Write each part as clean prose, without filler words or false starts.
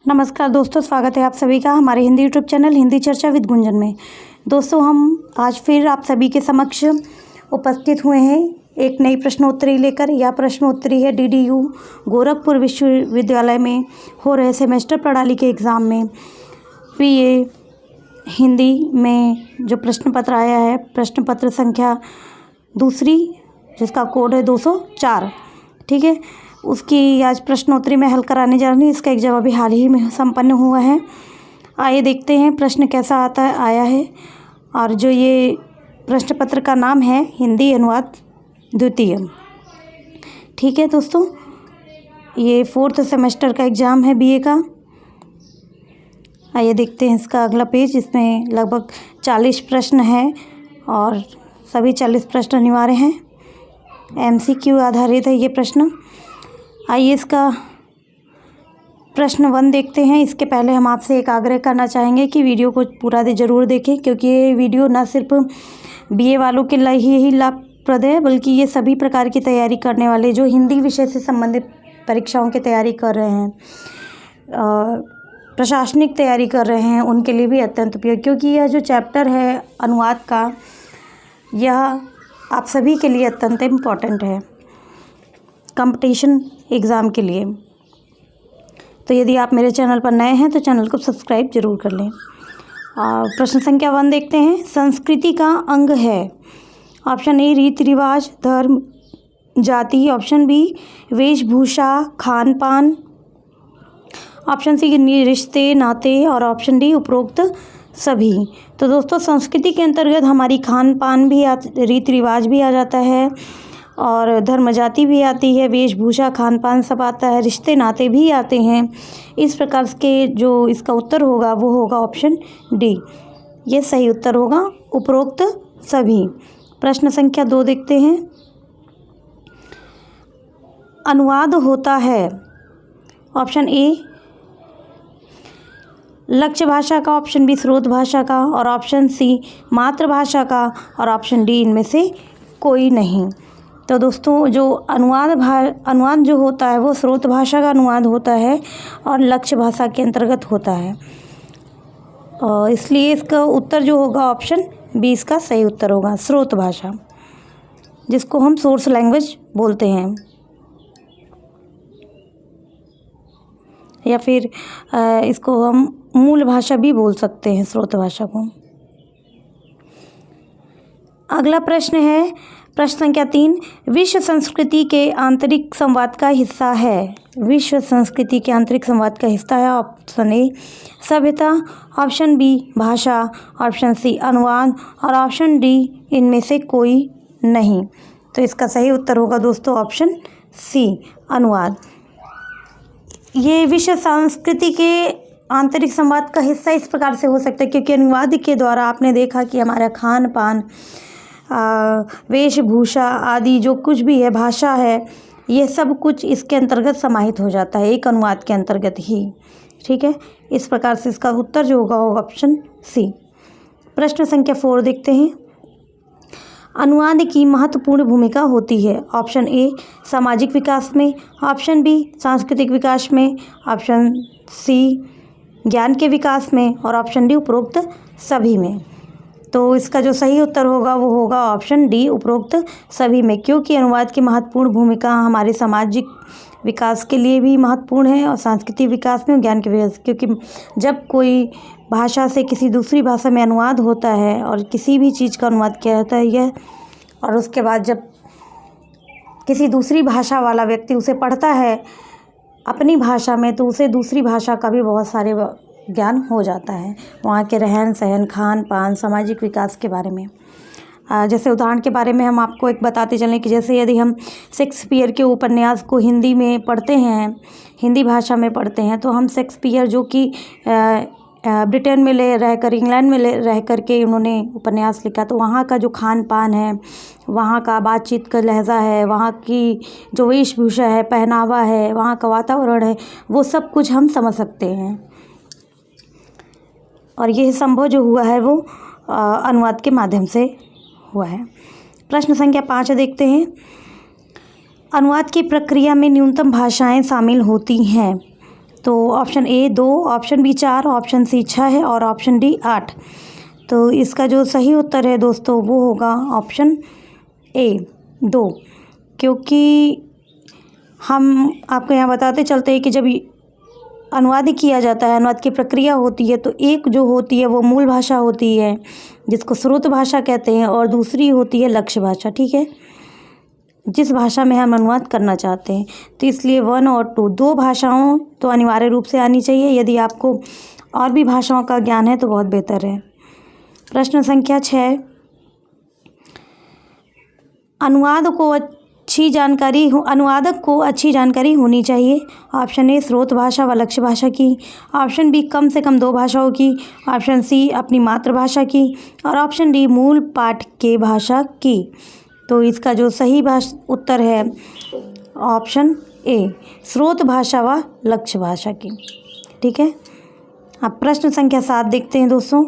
नमस्कार दोस्तों, स्वागत है आप सभी का हमारे हिंदी यूट्यूब चैनल हिंदी चर्चा विद गुंजन में। दोस्तों, हम आज फिर आप सभी के समक्ष उपस्थित हुए हैं एक नई प्रश्नोत्तरी लेकर। यह प्रश्नोत्तरी है DDU गोरखपुर विश्वविद्यालय में हो रहे सेमेस्टर प्रणाली के एग्ज़ाम में BA हिंदी में जो प्रश्न पत्र आया है, प्रश्न पत्र संख्या दूसरी, जिसका कोड है 204। ठीक है, उसकी आज प्रश्नोत्तरी में हल कराने जा रही हूँ। इसका एक जवाब अभी हाल ही में संपन्न हुआ है। आइए देखते हैं प्रश्न कैसा आया है। और जो ये प्रश्न पत्र का नाम है हिंदी अनुवाद द्वितीय। ठीक है दोस्तों, ये 4th सेमेस्टर का एग्ज़ाम है BA का। आइए देखते हैं इसका अगला पेज। इसमें लगभग 40 प्रश्न हैं और सभी 40 प्रश्न अनिवार्य हैं। MCQ आधारित है ये प्रश्न। आइए इसका प्रश्न 1 देखते हैं। इसके पहले हम आपसे एक आग्रह करना चाहेंगे कि वीडियो को पूरा ज़रूर देखें, क्योंकि ये वीडियो न सिर्फ BA वालों के लिए ही लाभप्रद है, बल्कि ये सभी प्रकार की तैयारी करने वाले जो हिंदी विषय से संबंधित परीक्षाओं की तैयारी कर रहे हैं, प्रशासनिक तैयारी कर रहे हैं, उनके लिए भी अत्यंत उपयोगी, क्योंकि यह जो चैप्टर है अनुवाद का, यह आप सभी के लिए अत्यंत इम्पॉर्टेंट है कंपटीशन एग्ज़ाम के लिए। तो यदि आप मेरे चैनल पर नए हैं तो चैनल को सब्सक्राइब जरूर कर लें। प्रश्न संख्या 1 देखते हैं। संस्कृति का अंग है। ऑप्शन ए रीति रिवाज, धर्म, जाति। ऑप्शन बी वेशभूषा, खान पान। ऑप्शन सी रिश्ते नाते। और ऑप्शन डी उपरोक्त सभी। तो दोस्तों, संस्कृति के अंतर्गत हमारी खान पान भी रीति रिवाज भी आ जाता है, और धर्म जाति भी आती है, वेशभूषा खान पान सब आता है, रिश्ते नाते भी आते हैं। इस प्रकार के जो इसका उत्तर होगा वो होगा ऑप्शन डी। ये सही उत्तर होगा, उपरोक्त सभी। प्रश्न संख्या 2 देखते हैं। अनुवाद होता है। ऑप्शन ए लक्ष्य भाषा का, ऑप्शन बी स्रोत भाषा का, और ऑप्शन सी मातृभाषा का, और ऑप्शन डी इनमें से कोई नहीं। तो दोस्तों, जो अनुवाद जो होता है वो स्रोत भाषा का अनुवाद होता है और लक्ष्य भाषा के अंतर्गत होता है, और इसलिए इसका उत्तर जो होगा ऑप्शन बी इसका सही उत्तर होगा, स्रोत भाषा, जिसको हम सोर्स लैंग्वेज बोलते हैं, या फिर इसको हम मूल भाषा भी बोल सकते हैं, स्रोत भाषा को। अगला प्रश्न है प्रश्न संख्या 3। विश्व संस्कृति के आंतरिक संवाद का हिस्सा है। विश्व संस्कृति के आंतरिक संवाद का हिस्सा है। ऑप्शन ए सभ्यता, ऑप्शन बी भाषा, ऑप्शन सी अनुवाद, और ऑप्शन डी इनमें से कोई नहीं। तो इसका सही उत्तर होगा दोस्तों ऑप्शन सी अनुवाद। ये विश्व संस्कृति के आंतरिक संवाद का हिस्सा इस प्रकार से हो सकता है क्योंकि अनुवाद के द्वारा आपने देखा कि हमारा खान पान, वेशभूषा आदि जो कुछ भी है, भाषा है, ये सब कुछ इसके अंतर्गत समाहित हो जाता है एक अनुवाद के अंतर्गत ही। ठीक है, इस प्रकार से इसका उत्तर जो होगा ऑप्शन सी। प्रश्न संख्या 4 देखते हैं। अनुवाद की महत्वपूर्ण भूमिका होती है। ऑप्शन ए सामाजिक विकास में, ऑप्शन बी सांस्कृतिक विकास में, ऑप्शन सी ज्ञान के विकास में, और ऑप्शन डी उपरोक्त सभी में। तो इसका जो सही उत्तर होगा वो होगा ऑप्शन डी उपरोक्त सभी में, क्योंकि अनुवाद की महत्वपूर्ण भूमिका हमारे सामाजिक विकास के लिए भी महत्वपूर्ण है और सांस्कृतिक विकास में और ज्ञान के विकास, क्योंकि जब कोई भाषा से किसी दूसरी भाषा में अनुवाद होता है और किसी भी चीज़ का अनुवाद किया जाता है यह, और उसके बाद जब किसी दूसरी भाषा वाला व्यक्ति उसे पढ़ता है अपनी भाषा में, तो उसे दूसरी भाषा का भी बहुत सारे ज्ञान हो जाता है, वहाँ के रहन सहन, खान पान, सामाजिक विकास के बारे में। जैसे उदाहरण के बारे में हम आपको एक बताते चलें कि जैसे यदि हम शेक्सपियर के उपन्यास को हिंदी में पढ़ते हैं, हिंदी भाषा में पढ़ते हैं, तो हम शेक्सपियर जो कि ब्रिटेन में इंग्लैंड में रह कर के उन्होंने उपन्यास लिखा, तो वहाँ का जो खान पान है, वहाँ का बातचीत का लहजा है, वहाँ की जो वेशभूषा है, पहनावा है, वहाँ का वातावरण है, वो सब कुछ हम समझ सकते हैं। और यह संभव जो हुआ है वो अनुवाद के माध्यम से हुआ है। प्रश्न संख्या 5 देखते हैं। अनुवाद की प्रक्रिया में न्यूनतम भाषाएं शामिल होती हैं। तो option A 2, option B 4, option C 6 है और ऑप्शन डी 8। तो इसका जो सही उत्तर है दोस्तों वो होगा ऑप्शन ए 2, क्योंकि हम आपको यहाँ बताते चलते हैं कि जब अनुवाद किया जाता है, अनुवाद की प्रक्रिया होती है, तो एक जो होती है वो मूल भाषा होती है जिसको स्रोत भाषा कहते हैं, और दूसरी होती है लक्ष्य भाषा। ठीक है, जिस भाषा में हम अनुवाद करना चाहते हैं। तो इसलिए 1 और 2 दो भाषाओं तो अनिवार्य रूप से आनी चाहिए। यदि आपको और भी भाषाओं का ज्ञान है तो बहुत बेहतर है। प्रश्न संख्या 6, अनुवादक को अच्छी जानकारी होनी चाहिए। ऑप्शन ए स्रोत भाषा व लक्ष्य भाषा की, ऑप्शन बी कम से कम 2 भाषाओं की, ऑप्शन सी अपनी मातृभाषा की और ऑप्शन डी मूल पाठ के भाषा की। तो इसका जो सही उत्तर है ऑप्शन ए स्रोत भाषा व लक्ष्य भाषा की। ठीक है, अब प्रश्न संख्या 7 देखते हैं दोस्तों।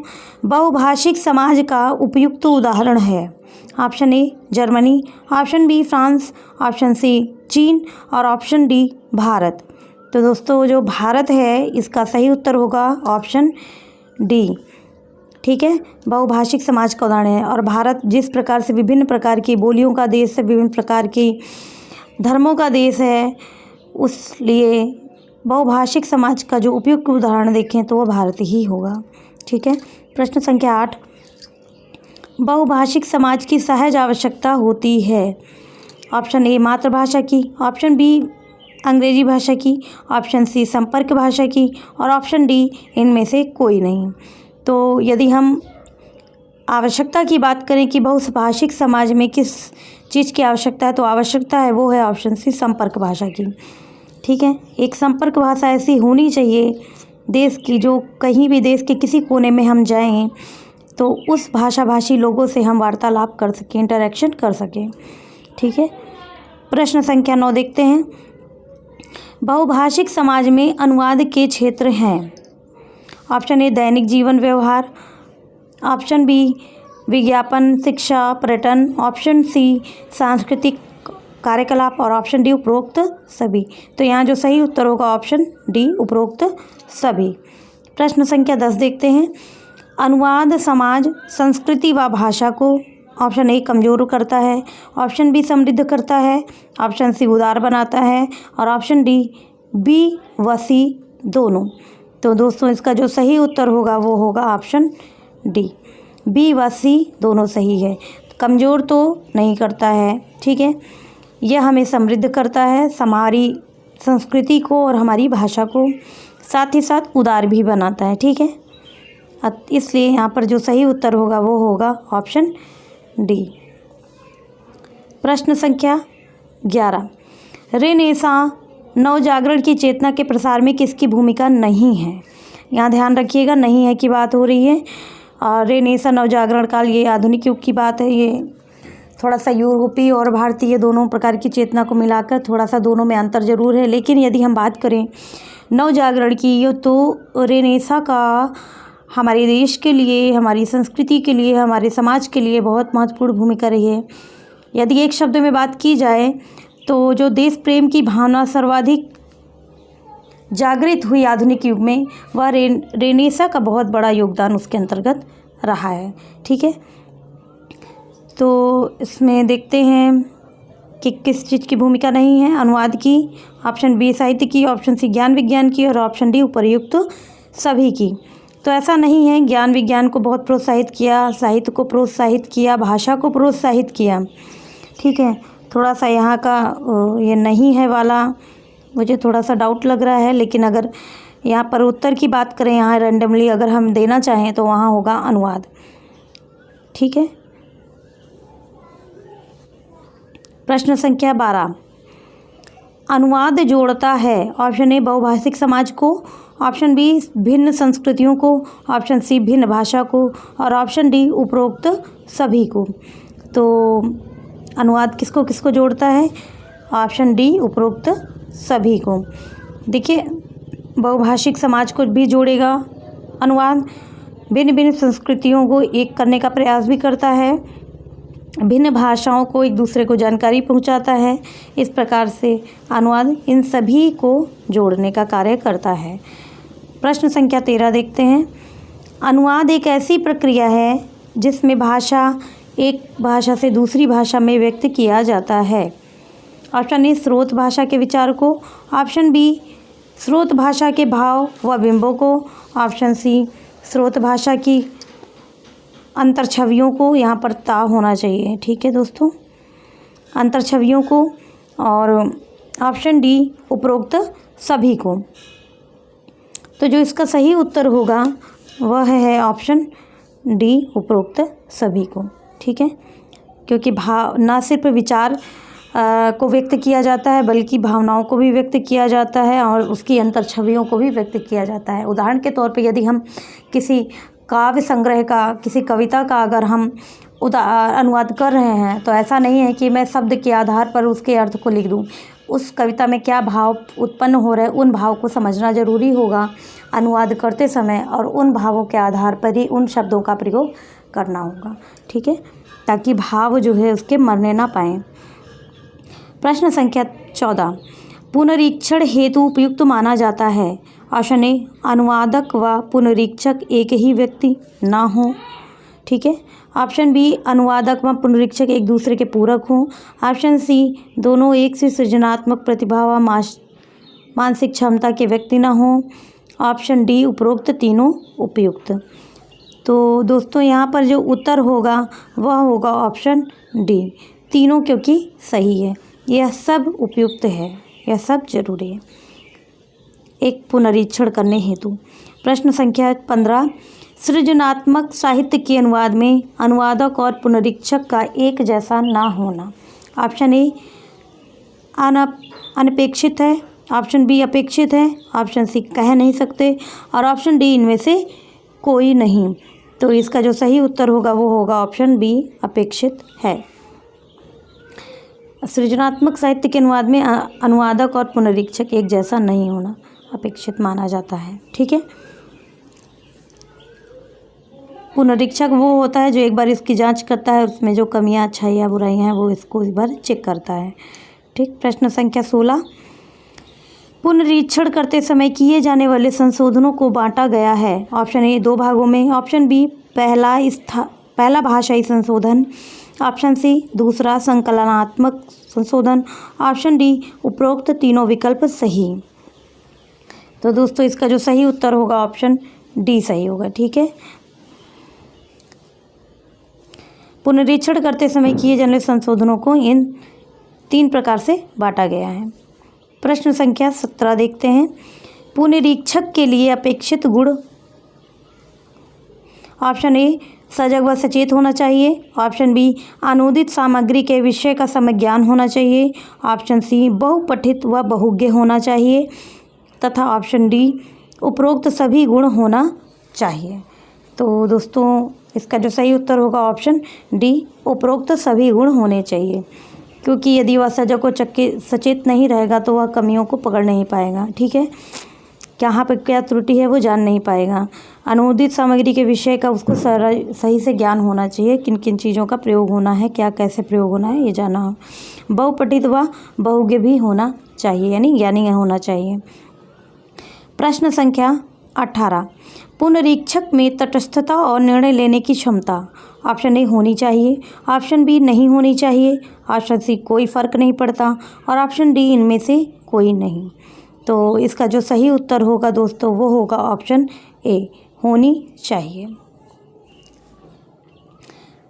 बहुभाषिक समाज का उपयुक्त उदाहरण है। Option A Germany, option B France, option C चीन और ऑप्शन डी भारत। तो दोस्तों जो भारत है इसका सही उत्तर होगा ऑप्शन डी। ठीक है, बहुभाषिक समाज का उदाहरण है। और भारत जिस प्रकार से विभिन्न प्रकार की बोलियों का देश है, विभिन्न प्रकार की धर्मों का देश है, उसलिए बहुभाषिक समाज का जो उपयुक्त उदाहरण देखें तो वह भारत ही होगा। ठीक है, प्रश्न संख्या 8, बहुभाषिक समाज की सहज आवश्यकता होती है। ऑप्शन ए मातृभाषा की, ऑप्शन बी अंग्रेजी भाषा की, ऑप्शन सी संपर्क भाषा की और ऑप्शन डी इनमें से कोई नहीं। तो यदि हम आवश्यकता की बात करें कि बहुभाषिक समाज में किस चीज़ की आवश्यकता है, तो आवश्यकता है वो है ऑप्शन सी संपर्क भाषा की। ठीक है, एक संपर्क भाषा ऐसी होनी चाहिए देश की जो कहीं भी देश के किसी कोने में हम जाएं तो उस भाषाभाषी लोगों से हम वार्तालाप कर सकें, इंटरेक्शन कर सकें। ठीक है, प्रश्न संख्या 9 देखते हैं। बहुभाषिक समाज में अनुवाद के क्षेत्र हैं। ऑप्शन ए दैनिक जीवन व्यवहार, ऑप्शन बी विज्ञापन, शिक्षा, पर्यटन, ऑप्शन सी सांस्कृतिक कार्यकलाप और ऑप्शन डी उपरोक्त सभी। तो यहाँ जो सही उत्तर होगा ऑप्शन डी उपरोक्त सभी। प्रश्न संख्या 10 देखते हैं। अनुवाद समाज, संस्कृति व भाषा को ऑप्शन ए कमज़ोर करता है, ऑप्शन बी समृद्ध करता है, ऑप्शन सी उदार बनाता है और ऑप्शन डी बी व सी दोनों। तो दोस्तों इसका जो सही उत्तर होगा वो होगा ऑप्शन डी, बी व सी दोनों सही है। कमज़ोर तो नहीं करता है, ठीक है, यह हमें समृद्ध करता है, हमारी संस्कृति को और हमारी भाषा को, साथ ही साथ उदार भी बनाता है। ठीक है, इसलिए यहाँ पर जो सही उत्तर होगा वो होगा ऑप्शन डी। प्रश्न संख्या 11, रेनेसां नवजागरण की चेतना के प्रसार में किसकी भूमिका नहीं है। यहाँ ध्यान रखिएगा, नहीं है की बात हो रही है। और रेनेसां नवजागरण काल ये आधुनिक युग की बात है। ये थोड़ा सा यूरोपीय और भारतीय दोनों प्रकार की चेतना को मिलाकर थोड़ा सा दोनों में अंतर जरूर है। लेकिन यदि हम बात करें नवजागरण की तो रेनेसां का हमारे देश के लिए, हमारी संस्कृति के लिए, हमारे समाज के लिए बहुत महत्वपूर्ण भूमिका रही है। यदि एक शब्द में बात की जाए तो जो देश प्रेम की भावना सर्वाधिक जागृत हुई आधुनिक युग में, वह रेनेसां का बहुत बड़ा योगदान उसके अंतर्गत रहा है। ठीक है, तो इसमें देखते हैं कि किस चीज़ की भूमिका नहीं है। अनुवाद की, ऑप्शन बी साहित्य की, ऑप्शन सी ज्ञान विज्ञान की और ऑप्शन डी उपर्युक्त सभी की। तो ऐसा नहीं है, ज्ञान विज्ञान को बहुत प्रोत्साहित किया, साहित्य को प्रोत्साहित किया, भाषा को प्रोत्साहित किया। ठीक है, थोड़ा सा यहाँ का ये नहीं है वाला मुझे थोड़ा सा डाउट लग रहा है। लेकिन अगर यहाँ पर उत्तर की बात करें, यहाँ रैंडमली अगर हम देना चाहें तो वहाँ होगा अनुवाद। ठीक है, प्रश्न संख्या 12, अनुवाद जोड़ता है। ऑप्शन ए बहुभाषिक समाज को, ऑप्शन बी भिन्न संस्कृतियों को, ऑप्शन सी भिन्न भाषा को और ऑप्शन डी उपरोक्त सभी को। तो अनुवाद किसको किसको जोड़ता है? ऑप्शन डी उपरोक्त सभी को। देखिए, बहुभाषिक समाज को भी जोड़ेगा अनुवाद, भिन्न भिन्न संस्कृतियों को एक करने का प्रयास भी करता है भिन्न भाषाओं को एक दूसरे को जानकारी पहुंचाता है। इस प्रकार से अनुवाद इन सभी को जोड़ने का कार्य करता है। प्रश्न संख्या 13 देखते हैं। अनुवाद एक ऐसी प्रक्रिया है जिसमें एक भाषा से दूसरी भाषा में व्यक्त किया जाता है। ऑप्शन ए स्रोत भाषा के विचार को, ऑप्शन बी स्रोत भाषा के भाव व बिंबों को, ऑप्शन सी स्रोत भाषा की अंतर छवियों को, यहाँ पर ता होना चाहिए, ठीक है दोस्तों, अंतर छवियों को, और ऑप्शन डी उपरोक्त सभी को। तो जो इसका सही उत्तर होगा वह है ऑप्शन डी उपरोक्त सभी को, ठीक है, क्योंकि न सिर्फ विचार को व्यक्त किया जाता है बल्कि भावनाओं को भी व्यक्त किया जाता है और उसकी अंतर छवियों को भी व्यक्त किया जाता है। उदाहरण के तौर पे यदि हम किसी काव्य संग्रह का, किसी कविता का अगर हम अनुवाद कर रहे हैं तो ऐसा नहीं है कि मैं शब्द के आधार पर उसके अर्थ को लिख दूं। उस कविता में क्या भाव उत्पन्न हो रहे हैं उन भाव को समझना ज़रूरी होगा अनुवाद करते समय, और उन भावों के आधार पर ही उन शब्दों का प्रयोग करना होगा, ठीक है, ताकि भाव जो है उसके मरने ना पाएँ। प्रश्न संख्या 14। पुनरीक्षण हेतु उपयुक्त माना जाता है। ऑप्शन ए अनुवादक व पुनरीक्षक एक ही व्यक्ति ना हो, ठीक है, ऑप्शन बी अनुवादक व पुनरीक्षक एक दूसरे के पूरक हों, ऑप्शन सी दोनों एक से सृजनात्मक प्रतिभा व मानसिक क्षमता के व्यक्ति ना हों, ऑप्शन डी उपरोक्त तीनों उपयुक्त। तो दोस्तों यहाँ पर जो उत्तर होगा वह होगा ऑप्शन डी, तीनों, क्योंकि सही है, यह सब उपयुक्त है, यह सब जरूरी है एक पुनरीक्षण करने हेतु। प्रश्न संख्या 15। सृजनात्मक साहित्य के अनुवाद में अनुवादक और पुनरीक्षक का एक जैसा ना होना। ऑप्शन ए अनपेक्षित है, ऑप्शन बी अपेक्षित है, ऑप्शन सी कह नहीं सकते, और ऑप्शन डी इनमें से कोई नहीं। तो इसका जो सही उत्तर होगा वो होगा ऑप्शन बी अपेक्षित है। सृजनात्मक साहित्य के अनुवाद में अनुवादक और पुनरीक्षक एक जैसा नहीं होना अपेक्षित माना जाता है, ठीक है। पुनरीक्षक वो होता है जो एक बार इसकी जांच करता है, उसमें जो कमियां अच्छाइयाँ बुराइयां हैं वो इसको एक बार चेक करता है, ठीक। प्रश्न संख्या 16। पुनरीक्षण करते समय किए जाने वाले संशोधनों को बांटा गया है। ऑप्शन ए 2 भागों में, ऑप्शन बी पहला भाषाई संशोधन, ऑप्शन सी दूसरा संकलनात्मक संशोधन, ऑप्शन डी उपरोक्त तीनों विकल्प सही। तो दोस्तों इसका जो सही उत्तर होगा ऑप्शन डी सही होगा, ठीक है। पुनरीक्षण करते समय किए जाने संशोधनों को इन 3 प्रकार से बांटा गया है। प्रश्न संख्या 17 देखते हैं। पुनरीक्षक के लिए अपेक्षित गुण। ऑप्शन ए सजग व सचेत होना चाहिए, ऑप्शन बी अनुदित सामग्री के विषय का सम्यक ज्ञान होना चाहिए, ऑप्शन सी बहुपठित व बहुज्ञ होना चाहिए, तथा ऑप्शन डी उपरोक्त सभी गुण होना चाहिए। तो दोस्तों इसका जो सही उत्तर होगा ऑप्शन डी उपरोक्त सभी गुण होने चाहिए, क्योंकि यदि वह सजग व सचेत नहीं रहेगा तो वह कमियों को पकड़ नहीं पाएगा, ठीक है, कहाँ पर क्या त्रुटि है वो जान नहीं पाएगा। अनुदित सामग्री के विषय का उसको सही से ज्ञान होना चाहिए, किन किन चीज़ों का प्रयोग होना है, क्या कैसे प्रयोग होना है ये जाना हो। बहुपठित व बहुज्ञ भी होना चाहिए, यानी ज्ञानी होना चाहिए। प्रश्न संख्या 18। पुनरीक्षक में तटस्थता और निर्णय लेने की क्षमता। ऑप्शन ए होनी चाहिए, ऑप्शन बी नहीं होनी चाहिए, ऑप्शन सी कोई फ़र्क नहीं पड़ता, और ऑप्शन डी इनमें से कोई नहीं। तो इसका जो सही उत्तर होगा दोस्तों वो होगा ऑप्शन ए होनी चाहिए।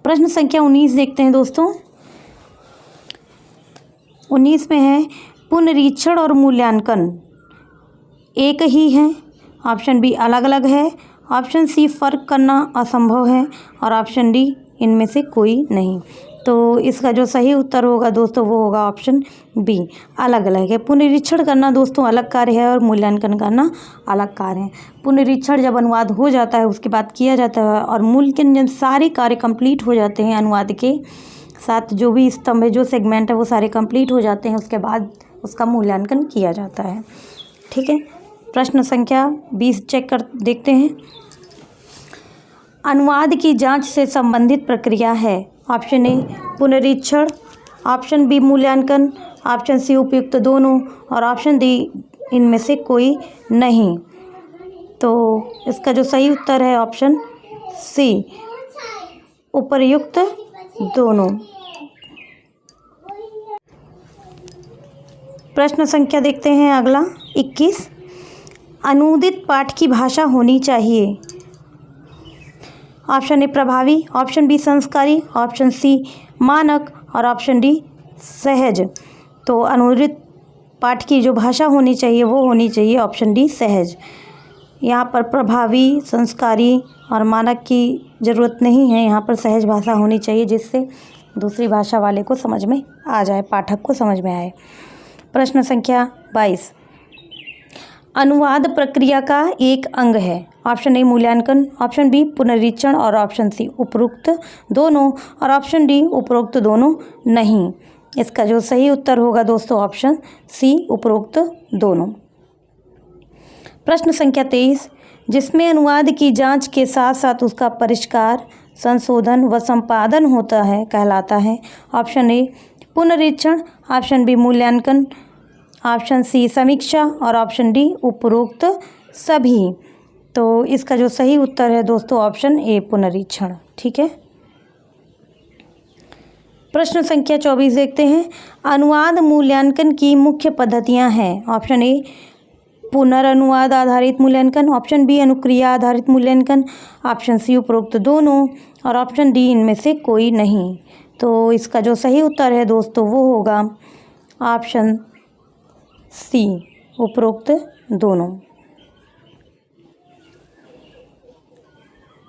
प्रश्न संख्या 19 देखते हैं दोस्तों। 19 में है पुनरीक्षण और मूल्यांकन एक ही है, ऑप्शन बी अलग अलग है, ऑप्शन सी फ़र्क करना असंभव है, और ऑप्शन डी इनमें से कोई नहीं। तो इसका जो सही उत्तर होगा दोस्तों वो होगा ऑप्शन बी अलग अलग है। पुनरीक्षण करना दोस्तों अलग कार्य है और मूल्यांकन करना अलग कार्य है। पुनरीक्षण जब अनुवाद हो जाता है उसके बाद किया जाता है, और मूल्यांकन जब सारे कार्य कंप्लीट हो जाते हैं अनुवाद के साथ, जो भी स्तंभ है, जो सेगमेंट है वो सारे कंप्लीट हो जाते हैं, उसके बाद उसका मूल्यांकन किया जाता है, ठीक है। प्रश्न संख्या 20 चेक कर देखते हैं। अनुवाद की जांच से संबंधित प्रक्रिया है। ऑप्शन ए पुनरीक्षण, ऑप्शन बी मूल्यांकन, ऑप्शन सी उपयुक्त दोनों और ऑप्शन डी इनमें से कोई नहीं। तो इसका जो सही उत्तर है ऑप्शन सी उपयुक्त दोनों। प्रश्न संख्या देखते हैं अगला 21। अनुदित पाठ की भाषा होनी चाहिए। ऑप्शन ए प्रभावी, ऑप्शन बी संस्कारी, ऑप्शन सी मानक और ऑप्शन डी सहज। तो अनुदित पाठ की जो भाषा होनी चाहिए वो होनी चाहिए ऑप्शन डी सहज। यहाँ पर प्रभावी, संस्कारी और मानक की ज़रूरत नहीं है, यहाँ पर सहज भाषा होनी चाहिए जिससे दूसरी भाषा वाले को समझ में आ जाए, पाठक को समझ में आए। प्रश्न संख्या 22। अनुवाद प्रक्रिया का एक अंग है। ऑप्शन ए मूल्यांकन, ऑप्शन बी पुनरीक्षण और ऑप्शन सी उपरोक्त दोनों और ऑप्शन डी उपरोक्त दोनों नहीं। इसका जो सही उत्तर होगा दोस्तों ऑप्शन सी उपरोक्त दोनों। प्रश्न संख्या 23। जिसमें अनुवाद की जांच के साथ साथ उसका परिष्कार, संशोधन व संपादन होता है कहलाता है। ऑप्शन ए पुनरीक्षण, ऑप्शन बी मूल्यांकन, ऑप्शन सी समीक्षा और ऑप्शन डी उपरोक्त सभी। तो इसका जो सही उत्तर है दोस्तों ऑप्शन ए पुनरीक्षण। ठीक है। प्रश्न संख्या 24 देखते हैं। अनुवाद मूल्यांकन की मुख्य पद्धतियां हैं। ऑप्शन ए पुनर्अनुवाद आधारित मूल्यांकन, ऑप्शन बी अनुक्रिया आधारित मूल्यांकन, ऑप्शन सी उपरोक्त दोनों और ऑप्शन डी इनमें से कोई नहीं। तो इसका जो सही उत्तर है दोस्तों वो होगा ऑप्शन सी उपरोक्त दोनों।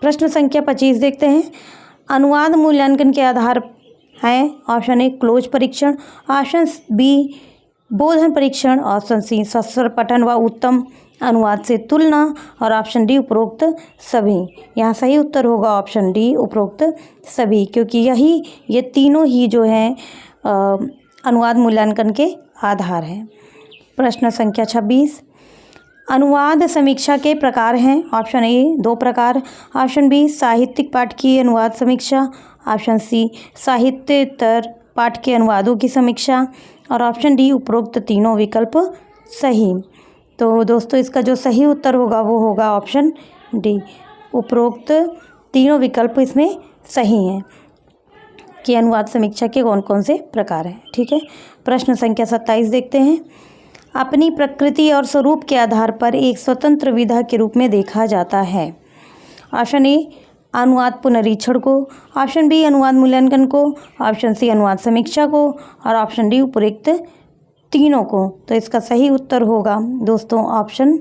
प्रश्न संख्या 25 देखते हैं। अनुवाद मूल्यांकन के आधार हैं। ऑप्शन ए क्लोज परीक्षण, ऑप्शन बी बोधन परीक्षण, ऑप्शन सी सस्वर पठन व उत्तम अनुवाद से तुलना और ऑप्शन डी उपरोक्त सभी। यहाँ सही उत्तर होगा ऑप्शन डी उपरोक्त सभी, क्योंकि ये तीनों ही जो हैं अनुवाद मूल्यांकन के आधार हैं। प्रश्न संख्या 26। अनुवाद समीक्षा के प्रकार हैं। ऑप्शन ए 2 प्रकार, ऑप्शन बी साहित्यिक पाठ की अनुवाद समीक्षा, ऑप्शन सी साहित्येतर पाठ के अनुवादों की समीक्षा और ऑप्शन डी उपरोक्त तीनों विकल्प सही। तो दोस्तों इसका जो सही उत्तर होगा वो होगा ऑप्शन डी उपरोक्त तीनों विकल्प इसमें सही हैं कि अनुवाद समीक्षा के कौन कौन से प्रकार हैं। ठीक है। प्रश्न संख्या 27 देखते हैं। अपनी प्रकृति और स्वरूप के आधार पर एक स्वतंत्र विधा के रूप में देखा जाता है। ऑप्शन ए अनुवाद पुनरीक्षण को, ऑप्शन बी अनुवाद मूल्यांकन को, ऑप्शन सी अनुवाद समीक्षा को और ऑप्शन डी उपरोक्त तीनों को। तो इसका सही उत्तर होगा दोस्तों ऑप्शन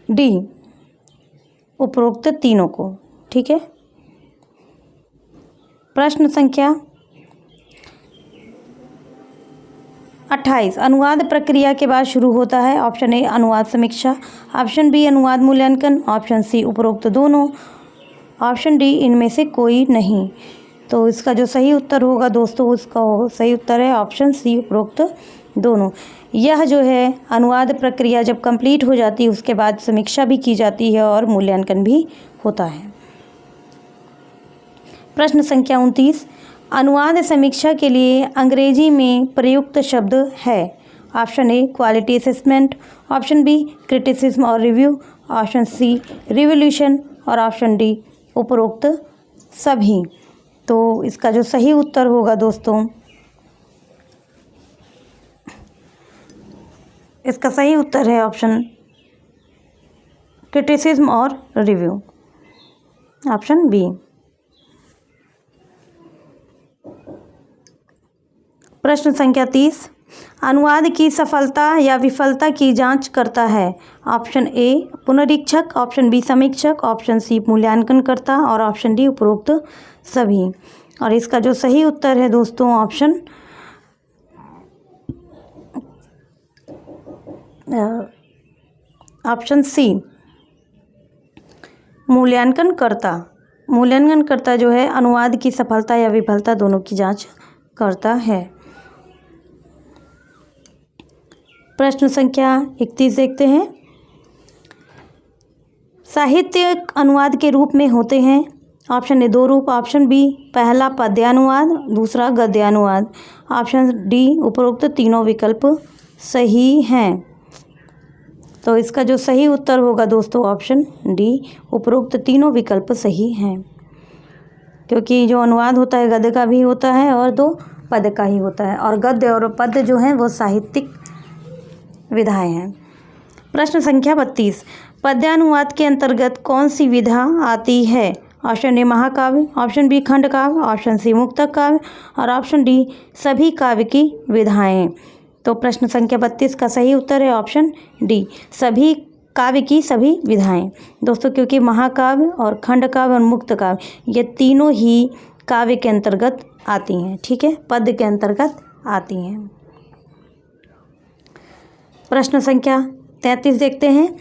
डी उपरोक्त तीनों को। ठीक है। प्रश्न संख्या 28। अनुवाद प्रक्रिया के बाद शुरू होता है। ऑप्शन ए अनुवाद समीक्षा, ऑप्शन बी अनुवाद मूल्यांकन, ऑप्शन सी उपरोक्त दोनों, ऑप्शन डी इनमें से कोई नहीं। तो इसका जो सही उत्तर होगा दोस्तों उसका सही उत्तर है ऑप्शन सी उपरोक्त दोनों। यह जो है अनुवाद प्रक्रिया जब कंप्लीट हो जाती है उसके बाद समीक्षा भी की जाती है और मूल्यांकन भी होता है। प्रश्न संख्या 29। अनुवाद समीक्षा के लिए अंग्रेजी में प्रयुक्त शब्द है। Option A quality assessment, option B criticism और रिव्यू, ऑप्शन सी रिवोल्यूशन और ऑप्शन डी उपरोक्त सभी। तो इसका जो सही उत्तर होगा दोस्तों इसका सही उत्तर है ऑप्शन क्रिटिसिज्म और रिव्यू, ऑप्शन बी। प्रश्न संख्या 30। अनुवाद की सफलता या विफलता की जांच करता है। ऑप्शन ए पुनरीक्षक, ऑप्शन बी समीक्षक, ऑप्शन सी मूल्यांकनकर्ता और ऑप्शन डी उपरोक्त सभी। और इसका जो सही उत्तर है दोस्तों ऑप्शन सी मूल्यांकनकर्ता। मूल्यांकनकर्ता जो है अनुवाद की सफलता या विफलता दोनों की जांच करता है। प्रश्न संख्या 31 देखते हैं। साहित्य अनुवाद के रूप में होते हैं। ऑप्शन ए 2 रूप, ऑप्शन बी पहला पद्यानुवाद, दूसरा गद्यानुवाद, ऑप्शन डी उपरोक्त तीनों विकल्प सही हैं। तो इसका जो सही उत्तर होगा दोस्तों ऑप्शन डी, उपरोक्त तीनों विकल्प सही हैं, क्योंकि जो अनुवाद होता है गद्य का भी होता है और 2 पद्य का ही होता है, और गद्य और पद्य जो हैं वो साहित्यिक विधाएं हैं। प्रश्न संख्या 32, पद्यानुवाद के अंतर्गत कौन सी विधा आती है? ऑप्शन ए महाकाव्य, ऑप्शन बी खंड काव्य, ऑप्शन सी मुक्तक काव्य और ऑप्शन डी सभी काव्य की विधाएं। तो प्रश्न संख्या 32 का सही उत्तर है ऑप्शन डी, सभी काव्य की सभी विधाएं। दोस्तों क्योंकि महाकाव्य और खंड काव्य और मुक्त काव्य ये तीनों ही काव्य के अंतर्गत आती हैं, ठीक है, पद्य के अंतर्गत आती हैं। प्रश्न संख्या 33 देखते हैं।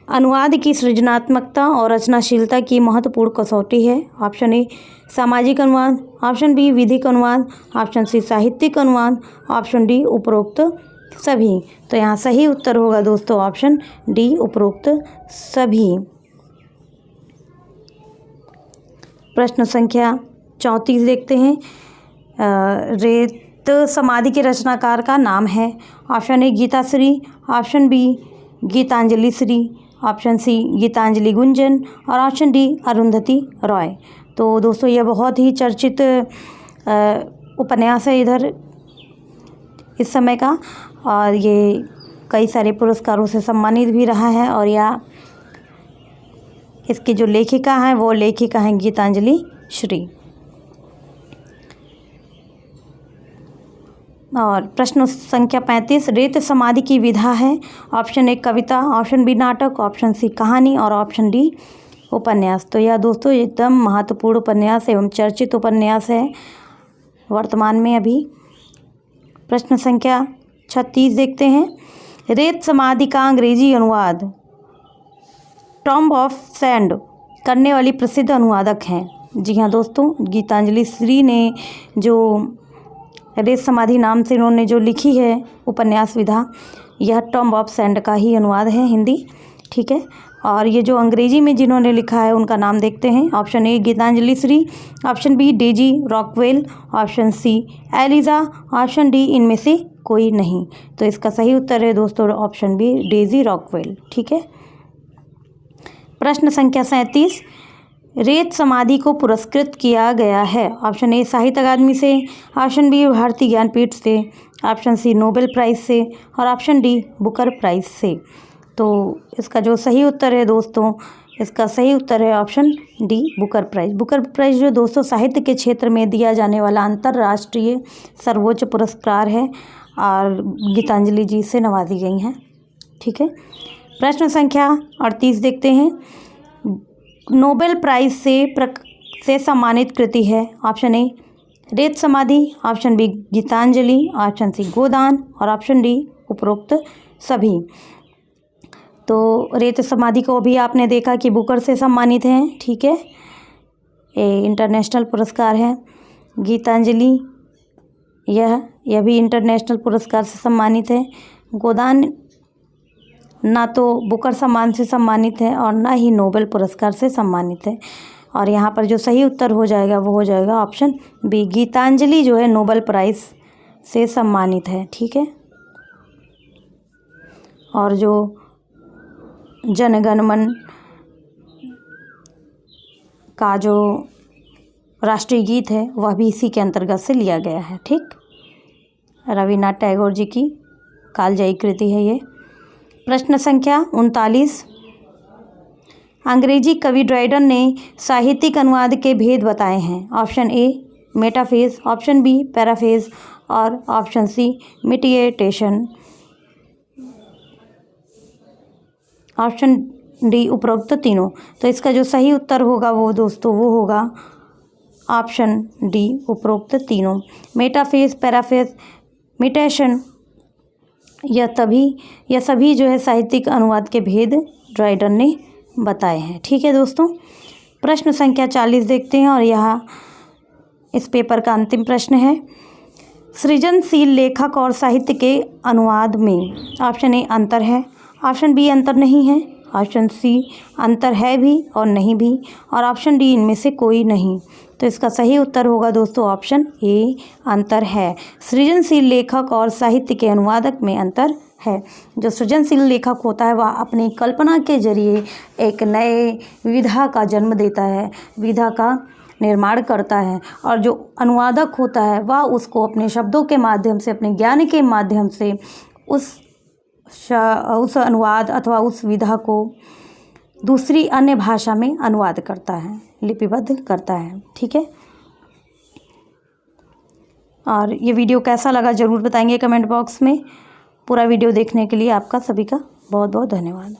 अनुवाद की सृजनात्मकता और रचनाशीलता की महत्वपूर्ण कसौटी है। ऑप्शन ए सामाजिक अनुवाद, ऑप्शन बी विधिक अनुवाद, ऑप्शन सी साहित्यिक अनुवाद, ऑप्शन डी उपरोक्त सभी। तो यहाँ सही उत्तर होगा दोस्तों ऑप्शन डी, उपरोक्त सभी। प्रश्न संख्या 34 देखते हैं। रेत समाधि के रचनाकार का नाम है। Option A Geetashri, option B Gitanjali Shree, option C Gitanjali Gunjan और ऑप्शन डी अरुंधति रॉय। तो दोस्तों ये बहुत ही चर्चित उपन्यास है इधर इस समय का, और ये कई सारे पुरस्कारों से सम्मानित भी रहा है, और यह इसकी जो लेखिका हैं वो लेखिका हैं गीतांजलि श्री। और प्रश्न संख्या 35, रेत समाधि की विधा है। ऑप्शन ए कविता, ऑप्शन बी नाटक, ऑप्शन सी कहानी और ऑप्शन डी उपन्यास। तो यह दोस्तों एकदम महत्वपूर्ण उपन्यास एवं चर्चित उपन्यास है वर्तमान में अभी। प्रश्न संख्या 36 देखते हैं। रेत समाधि का अंग्रेजी अनुवाद टॉम्ब ऑफ सैंड करने वाली प्रसिद्ध अनुवादक हैं। जी हाँ दोस्तों, गीतांजलि श्री ने जो रेत समाधि नाम से इन्होंने जो लिखी है उपन्यास विधा, यह टॉम्ब ऑफ सैंड का ही अनुवाद है हिंदी, ठीक है। और ये जो अंग्रेजी में जिन्होंने लिखा है उनका नाम देखते हैं। Option A Gitanjali Shree, option B Daisy Rockwell, option C Eliza, option D इनमें से कोई नहीं। तो इसका सही उत्तर है दोस्तों ऑप्शन बी डेजी रॉकवेल, ठीक है। प्रश्न संख्या 37, रेत समाधि को पुरस्कृत किया गया है। ऑप्शन ए साहित्य अकादमी से, ऑप्शन बी भारतीय ज्ञानपीठ से, ऑप्शन सी नोबेल प्राइज़ से और ऑप्शन डी बुकर प्राइज़ से। तो इसका जो सही उत्तर है दोस्तों, इसका सही उत्तर है option D Booker Prize. Booker Prize जो दोस्तों साहित्य के क्षेत्र में दिया जाने वाला अंतर्राष्ट्रीय सर्वोच्च पुरस्कार है और गीतांजलि जी से नवाजी गई हैं, ठीक है। प्रश्न संख्या 38 देखते हैं। नोबेल प्राइज़ से सम्मानित कृति है। Option A Ret Samadhi, option B Gitanjali, option C Godan और ऑप्शन डी उपरोक्त सभी। तो रेत समाधि को भी आपने देखा कि बुकर से सम्मानित हैं, ठीक है, ये इंटरनेशनल पुरस्कार है। गीतांजलि यह भी इंटरनेशनल पुरस्कार से सम्मानित है। गोदान ना तो बुकर सम्मान से सम्मानित है और ना ही नोबेल पुरस्कार से सम्मानित है। और यहाँ पर जो सही उत्तर हो जाएगा वो हो जाएगा ऑप्शन बी, गीतांजलि जो है नोबेल प्राइज़ से सम्मानित है, ठीक है। और जो जनगण मन का जो राष्ट्रीय गीत है वह भी इसी के अंतर्गत से लिया गया है, ठीक। रविन्द्रनाथ टैगोर जी की कालजयी कृति है ये। प्रश्न संख्या 39, अंग्रेजी कवि ड्राइडन ने साहित्यिक अनुवाद के भेद बताए हैं। Option A metaphase, option B paraphase और ऑप्शन सी मिटिएटेशन, ऑप्शन डी उपरोक्त तीनों। तो इसका जो सही उत्तर होगा वो दोस्तों वो होगा ऑप्शन डी उपरोक्त तीनों। मेटाफेज, पैराफेज, मिटेशन यह सभी जो है साहित्यिक अनुवाद के भेद ड्राइडन ने बताए हैं, ठीक है दोस्तों। प्रश्न संख्या 40 देखते हैं और यह इस पेपर का अंतिम प्रश्न है। सृजनशील लेखक और साहित्य के अनुवाद में ऑप्शन ए अंतर है, ऑप्शन बी अंतर नहीं है, ऑप्शन सी अंतर है भी और नहीं भी, और ऑप्शन डी इनमें से कोई नहीं। तो इसका सही उत्तर होगा दोस्तों ऑप्शन ए, अंतर है। सृजनशील लेखक और साहित्य के अनुवादक में अंतर है। जो सृजनशील लेखक होता है वह अपनी कल्पना के जरिए एक नए विधा का जन्म देता है, विधा का निर्माण करता है, और जो अनुवादक होता है वह उसको अपने शब्दों के माध्यम से, अपने ज्ञान के माध्यम से उस अनुवाद अथवा उस विधा को दूसरी अन्य भाषा में अनुवाद करता है, लिपिबद्ध करता है। ठीक है, और ये वीडियो कैसा लगा ज़रूर बताएंगे कमेंट बॉक्स में। पूरा वीडियो देखने के लिए आपका सभी का बहुत बहुत धन्यवाद।